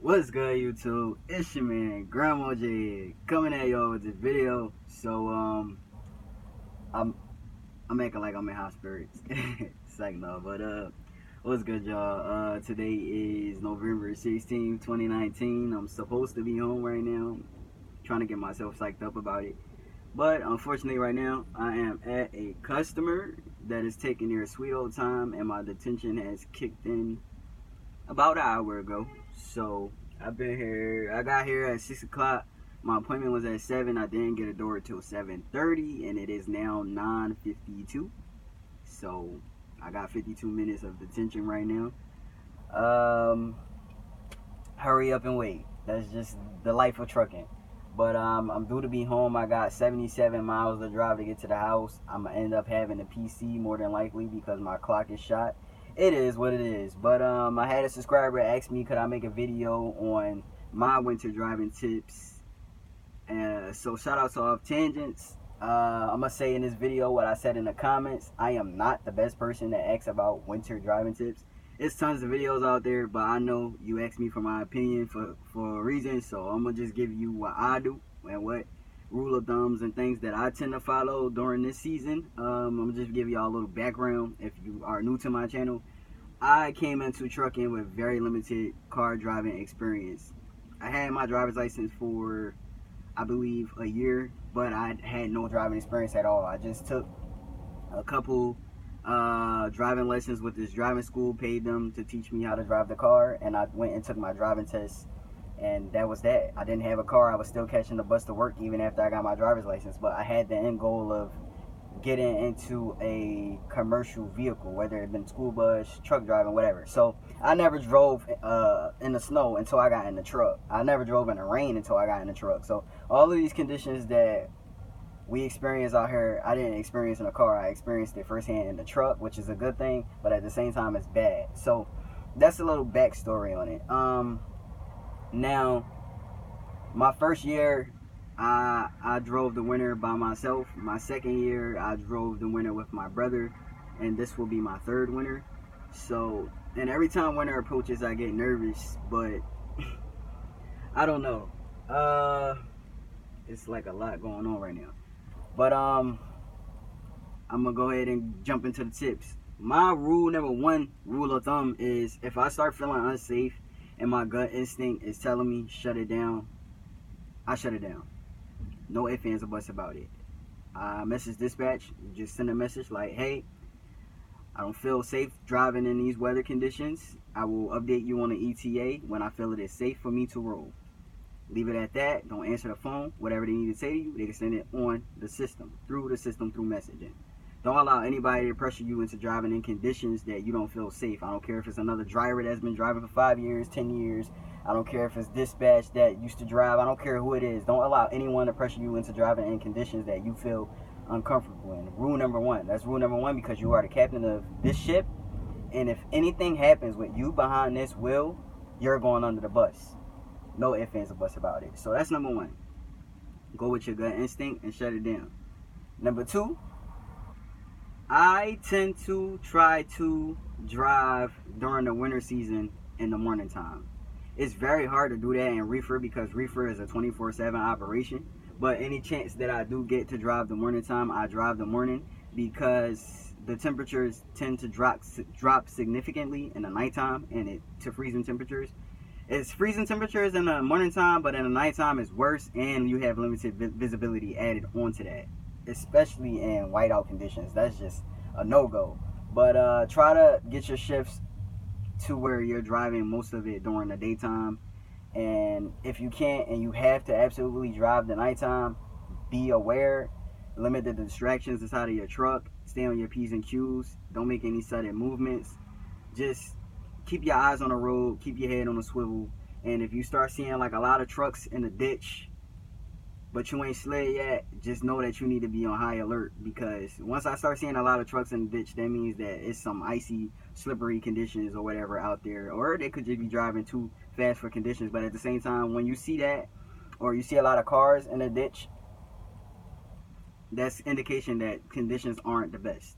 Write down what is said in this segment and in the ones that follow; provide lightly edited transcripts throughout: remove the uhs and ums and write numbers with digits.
What's good, YouTube? It's your man, Grandma J, coming at y'all with this video. I'm I'm acting like I'm in high spirits. It's like no, but what's good, y'all? Today is November 16th, 2019. I'm supposed to be home right now, trying to get myself psyched up about it. But unfortunately, right now, I am at a customer that is taking their sweet old time, and my detention has kicked in about an hour ago. So I've been here. I got here at 6 o'clock. My appointment was at 7. I didn't get a door until 7:30, and it is now 9:52. So I got 52 minutes of detention right now. Um, Hurry up and wait. That's just the life of trucking. But I'm due to be home. I got 77 miles to drive to get to the house. I'm gonna end up having a PC more than likely because my clock is shot. It is what it is. But I had a subscriber ask me could I make a video on my winter driving tips. So shout out to Off Tangents. I'm gonna say in this video what I said in the comments. I am not the best person to ask about winter driving tips. It's tons of videos out there, but I know you asked me for my opinion for a reason, so I'm gonna just give you what I do and what rule of thumbs and things that I tend to follow during this season. I'm gonna just give y'all a little background if you are new to my channel. I came into trucking with very limited car driving experience. I had my driver's license for I believe a year, but I had no driving experience at all. I just took a couple driving lessons with this driving school, paid them to teach me how to drive the car, and I went and took my driving test, and that was that. I didn't have a car. I was still catching the bus to work even after I got my driver's license, but I had the end goal of getting into a commercial vehicle, whether it been school bus, truck driving, whatever. So I never drove in the snow until I got in the truck. I never drove in the rain until I got in the truck. So all of these conditions that we experience out here, I didn't experience in a car. I experienced it firsthand in the truck, which is a good thing, but at the same time it's bad. So that's a little backstory on it. Now my first year I drove the winter by myself. My second year I drove the winter with my brother, and this will be my third winter. So, and every time winter approaches I get nervous, but I don't know. It's like a lot going on right now. But I'm gonna go ahead and jump into the tips. My rule number one, rule of thumb, is if I start feeling unsafe and my gut instinct is telling me shut it down, I shut it down. No ifs, ands, or buts about it. I message dispatch, just send a message like, hey, I don't feel safe driving in these weather conditions. I will update you on the ETA when I feel it is safe for me to roll. Leave it at that. Don't answer the phone. Whatever they need to say to you, they can send it on the system, through messaging. Don't allow anybody to pressure you into driving in conditions that you don't feel safe. I don't care if it's another driver that's been driving for 5 years, 10 years. I don't care if it's dispatch that used to drive. I don't care who it is. Don't allow anyone to pressure you into driving in conditions that you feel uncomfortable in. Rule number one. That's rule number one because you are the captain of this ship. And if anything happens with you behind this wheel, you're going under the bus. No ifs, ands, or buts about it. So that's number one. Go with your gut instinct and shut it down. Number two, I tend to try to drive during the winter season in the morning time. It's very hard to do that in reefer because reefer is a 24/7 operation. But any chance that I do get to drive the morning time, I drive the morning because the temperatures tend to drop significantly in the nighttime and to freezing temperatures. It's freezing temperatures in the morning time, but in the nighttime it's worse, and you have limited visibility added onto that, especially in whiteout conditions. That's just a no-go. But try to get your shifts to where you're driving most of it during the daytime. And if you can't and you have to absolutely drive the nighttime, be aware. Limit the distractions inside of your truck. Stay on your P's and Q's. Don't make any sudden movements. Just keep your eyes on the road. Keep your head on the swivel. And if you start seeing like a lot of trucks in the ditch, but you ain't slid yet, just know that you need to be on high alert, because once I start seeing a lot of trucks in the ditch, that means that it's some icy, slippery conditions or whatever out there, or they could just be driving too fast for conditions. But at the same time, when you see that, or you see a lot of cars in the ditch, that's indication that conditions aren't the best.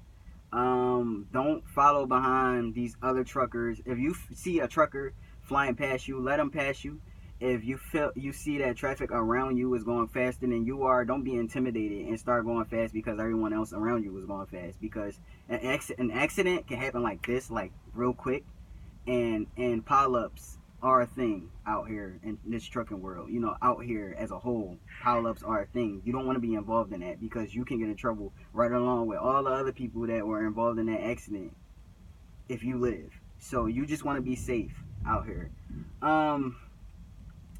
Don't follow behind these other truckers. If you see a trucker flying past you, let them pass you. If you see that traffic around you is going faster than you are, don't be intimidated and start going fast because everyone else around you is going fast. Because an accident can happen like this, like real quick, and pileups are a thing out here in this trucking world. You know, out here as a whole, pileups are a thing. You don't want to be involved in that because you can get in trouble right along with all the other people that were involved in that accident if you live. So you just want to be safe out here.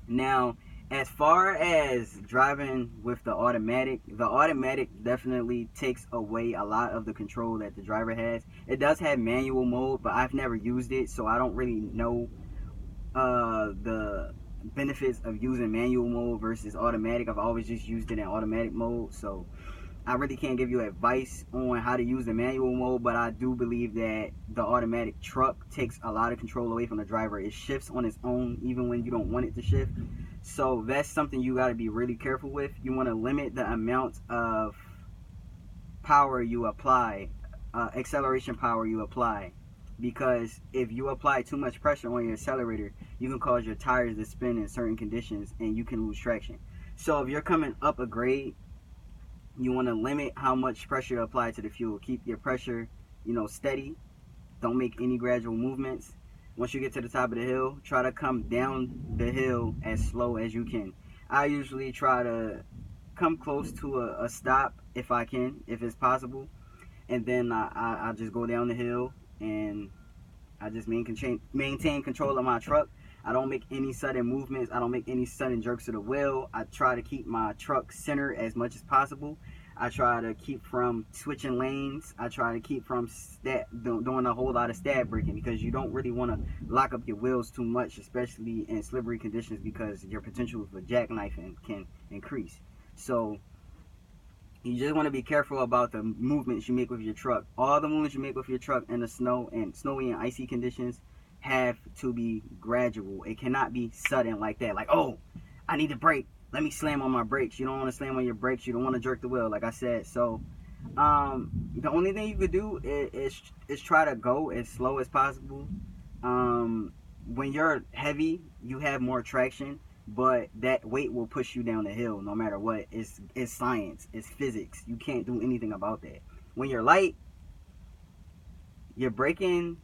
Now, as far as driving with the automatic definitely takes away a lot of the control that the driver has. It does have manual mode, but I've never used it, so I don't really know the benefits of using manual mode versus automatic. I've always just used it in automatic mode, so I really can't give you advice on how to use the manual mode, but I do believe that the automatic truck takes a lot of control away from the driver. It shifts on its own even when you don't want it to shift. So that's something you got to be really careful with. You want to limit the amount of power you apply, acceleration power you apply, because if you apply too much pressure on your accelerator, you can cause your tires to spin in certain conditions and you can lose traction. So if you're coming up a grade, you want to limit how much pressure you apply to the fuel. Keep your pressure, steady. Don't make any gradual movements. Once you get to the top of the hill, try to come down the hill as slow as you can. I usually try to come close to a stop if I can, if it's possible. And then I just go down the hill and I just maintain control of my truck. I don't make any sudden movements. I don't make any sudden jerks of the wheel. I try to keep my truck centered as much as possible. I try to keep from switching lanes. I try to keep from doing a whole lot of stab braking, because you don't really want to lock up your wheels too much, especially in slippery conditions, because your potential for jackknifing can increase. So you just want to be careful about the movements you make with your truck. All the movements you make with your truck in the snow and snowy and icy conditions have to be gradual. It cannot be sudden like that. Like, oh, I need to brake. Let me slam on my brakes. You don't want to slam on your brakes. You don't want to jerk the wheel, like I said. So, the only thing you could do is try to go as slow as possible. When you're heavy, you have more traction, but that weight will push you down the hill no matter what. It's science. It's physics. You can't do anything about that. When you're light, your braking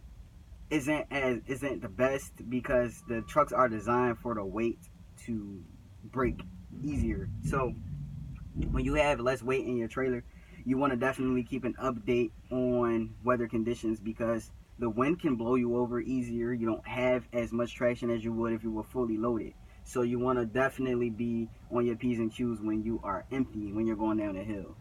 isn't the best, because the trucks are designed for the weight to brake easier. So when you have less weight in your trailer, you want to definitely keep an update on weather conditions, because the wind can blow you over easier. You don't have as much traction as you would if you were fully loaded. So you want to definitely be on your P's and Q's when you are empty, when you're going down the hill.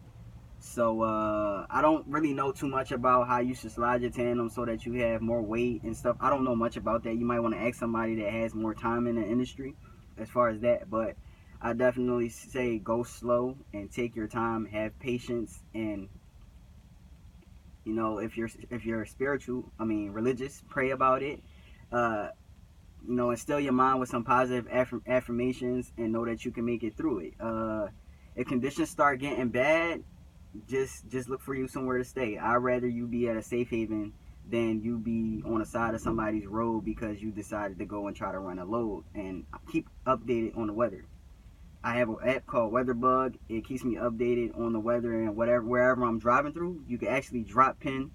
So I don't really know too much about how you should slide your tandem so that you have more weight and stuff. I don't know much about that. You might want to ask somebody that has more time in the industry as far as that. But I definitely say go slow and take your time, have patience, and if you're spiritual, religious, pray about it. Instill your mind with some positive affirmations and know that you can make it through it. If conditions start getting bad, just look for you somewhere to stay. I'd rather you be at a safe haven than you be on the side of somebody's road because you decided to go and try to run a load. And keep updated on the weather. I have an app called WeatherBug. It keeps me updated on the weather and wherever I'm driving through. You can actually drop pin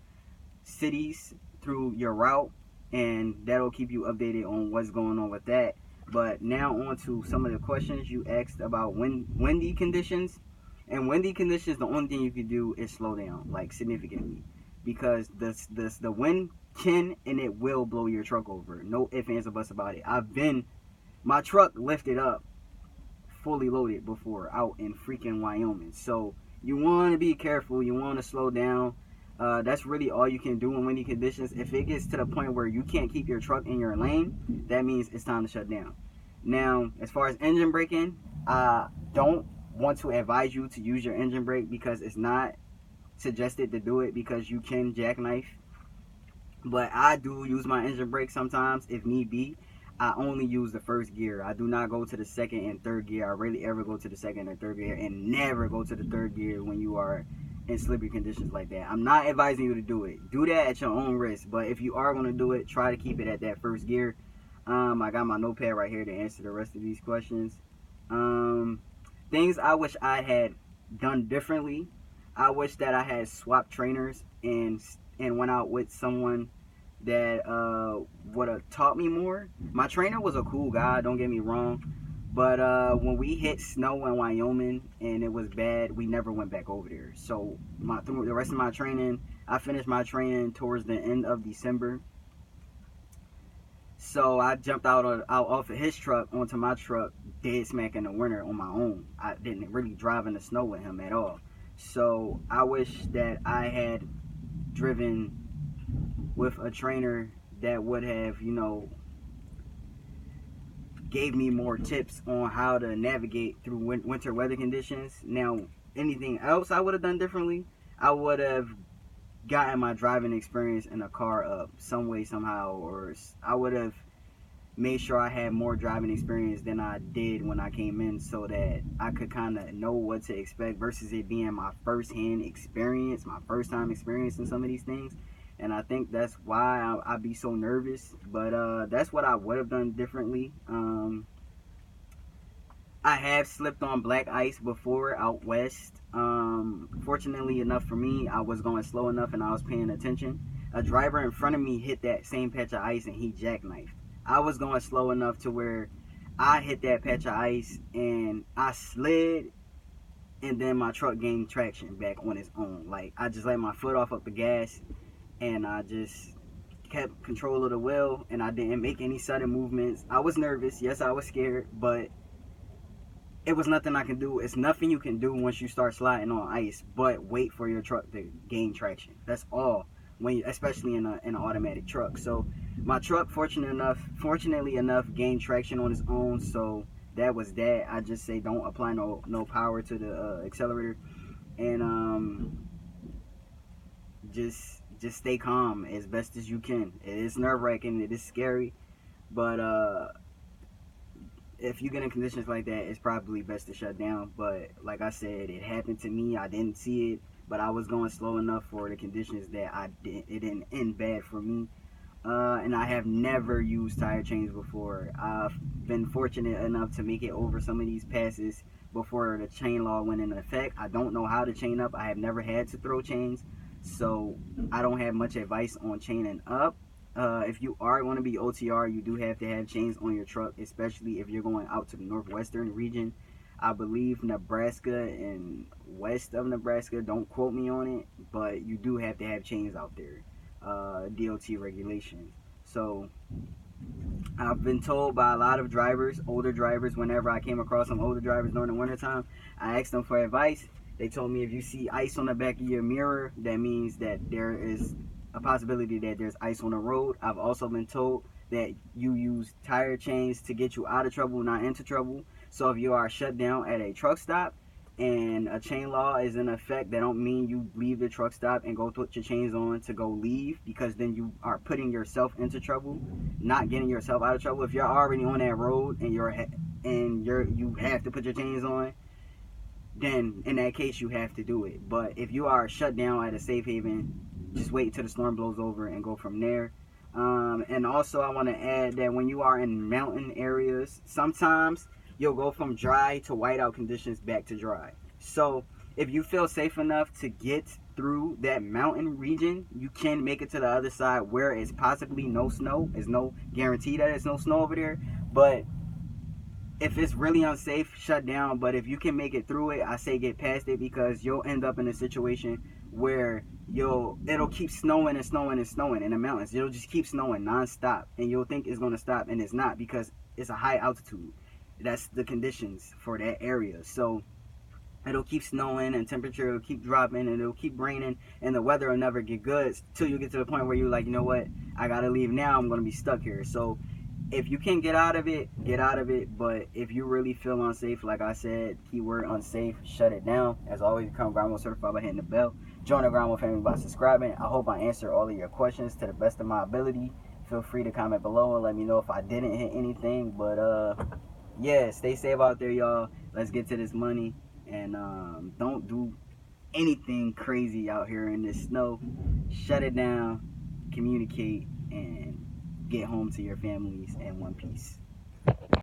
cities through your route, and that'll keep you updated on what's going on with that. But now on to some of the questions you asked about windy conditions. And windy conditions, the only thing you can do is slow down, like significantly, because the wind can and it will blow your truck over. No ifs, ands, or buts about it. My truck lifted up fully loaded before out in freaking Wyoming. So you want to be careful. You want to slow down. That's really all you can do in windy conditions. If it gets to the point where you can't keep your truck in your lane, that means it's time to shut down. Now, as far as engine braking, I don't want to advise you to use your engine brake, because it's not suggested to do it, because you can jackknife. But I do use my engine brake sometimes if need be. I only use the first gear. I do not go to the second and third gear. I rarely ever go to the second or third gear, and never go to the third gear when you are in slippery conditions like that. I'm not advising you to do it. Do that at your own risk. But if you are going to do it, try to keep it at that first gear. I got my notepad right here to answer the rest of these questions. Things I wish I had done differently. I wish that I had swapped trainers and went out with someone that would have taught me more. My trainer was a cool guy, don't get me wrong, but when we hit snow in Wyoming and it was bad, we never went back over there. So through the rest of my training, I finished my training towards the end of December. So I jumped out off of his truck onto my truck, dead smack in the winter on my own. I didn't really drive in the snow with him at all. So I wish that I had driven with a trainer that would have, gave me more tips on how to navigate through winter weather conditions. Now, anything else I would have done differently, I would have gotten my driving experience in a car up some way, somehow, or I would have made sure I had more driving experience than I did when I came in so that I could kind of know what to expect versus it being my first-hand experience, my first time experiencing some of these things. And I think that's why I'd be so nervous. But that's what I would have done differently. I have slipped on black ice before out west. Fortunately enough for me, I was going slow enough and I was paying attention. A driver in front of me hit that same patch of ice and he jackknifed. I was going slow enough to where I hit that patch of ice and I slid, and then my truck gained traction back on its own. Like, I just let my foot off the gas and I just kept control of the wheel and I didn't make any sudden movements. I was nervous. Yes, I was scared, but it was nothing I can do. It's nothing you can do once you start sliding on ice but wait for your truck to gain traction. That's all, especially in an automatic truck. So my truck, fortunately enough, gained traction on its own. So that was that. I just say don't apply no power to the accelerator, and just stay calm as best as you can. It is nerve-wracking. It is scary, but if you get in conditions like that, it's probably best to shut down. But like I said, it happened to me. I didn't see it, but I was going slow enough for the conditions that it didn't end bad for me. And I have never used tire chains before. I've been fortunate enough to make it over some of these passes before the chain law went into effect. I don't know how to chain up. I have never had to throw chains, so I don't have much advice on chaining up. If you are going to be OTR, you do have to have chains on your truck, especially if you're going out to the northwestern region. I believe Nebraska and west of Nebraska, don't quote me on it, but you do have to have chains out there. DOT regulations. So I've been told by a lot of drivers, older drivers, whenever I came across some older drivers during the wintertime, I asked them for advice. They told me if you see ice on the back of your mirror, that means that there is a possibility that there's ice on the road. I've also been told that you use tire chains to get you out of trouble, not into trouble. So if you are shut down at a truck stop and a chain law is in effect, that don't mean you leave the truck stop and go put your chains on to go leave, because then you are putting yourself into trouble, not getting yourself out of trouble. If you're already on that road and you have to put your chains on, then in that case you have to do it. But if you are shut down at a safe haven, just wait until the storm blows over and go from there. And also I want to add that when you are in mountain areas, sometimes you'll go from dry to whiteout conditions back to dry. So if you feel safe enough to get through that mountain region, you can make it to the other side where it's possibly no snow. There's no guarantee that it's no snow over there, but if it's really unsafe, shut down. But if you can make it through it, I say get past it, because you'll end up in a situation where it'll keep snowing and snowing and snowing in the mountains. It'll just keep snowing nonstop, and you'll think it's going to stop, and it's not, because it's a high altitude. That's the conditions for that area. So it'll keep snowing and temperature will keep dropping and it'll keep raining and the weather will never get good till you get to the point where you're like, you know what, I gotta leave now, I'm gonna be stuck here. So if you can get out of it, get out of it. But if you really feel unsafe, like I said, keyword unsafe, shut it down. As always, become Grind Mode certified by hitting the bell. Join the Grind Mode family by subscribing. I hope I answered all of your questions to the best of my ability. Feel free to comment below and let me know if I didn't hit anything. But yeah, stay safe out there, y'all. Let's get to this money. And don't do anything crazy out here in this snow. Shut it down, communicate, and get home to your families in one piece.